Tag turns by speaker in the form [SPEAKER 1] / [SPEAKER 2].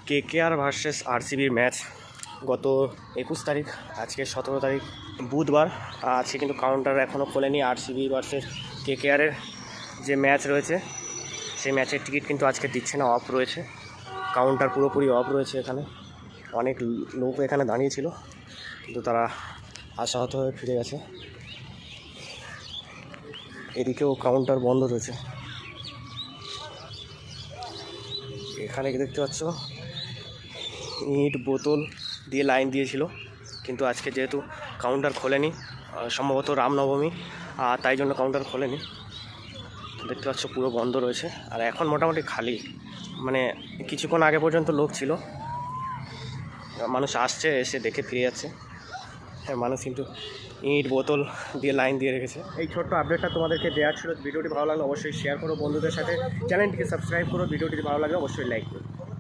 [SPEAKER 1] KKR versus আরসিবির match গত 21 তারিখ, আজকে 17 তারিখ বুধবার। আজকে কিন্তু কাউন্টার এখনও খোলেনি। আরসিবি ভার্সেস কেকেআরের যে ম্যাচ রয়েছে সেই ম্যাচের টিকিট কিন্তু আজকে দিচ্ছে না, অফ রয়েছে। কাউন্টার পুরোপুরি অফ রয়েছে। এখানে অনেক লোক এখানে দাঁড়িয়েছিল, কিন্তু তারা আশাহত হয়ে ফিরে গেছে। এদিকেও কাউন্টার বন্ধ রয়েছে। এখানে দেখতে পাচ্ছ ইট বোতল দিয়ে লাইন দিয়েছিল, কিন্তু আজকে যেহেতু কাউন্টার খোলেনি, সম্ভবত রামনবমী, তাই জন্য কাউন্টার খোলেনি। দেখতে পাচ্ছ পুরো বন্ধ রয়েছে। আর এখন মোটামুটি খালি, মানে কিছুক্ষণ আগে পর্যন্ত লোক ছিল, মানুষ আসছে, এসে দেখে ফিরে যাচ্ছে। হ্যাঁ, মানুষ কিন্তু ইট বোতল দিয়ে লাইন দিয়ে রেখেছে। এই ছোট্ট আপডেটটা তোমাদেরকে দেওয়া ছিল। ভিডিওটি ভালো লাগলে অবশ্যই শেয়ার করো বন্ধুদের সাথে, চ্যানেলটিকে সাবস্ক্রাইব করো, ভিডিওটি ভালো লাগলে অবশ্যই লাইক করো।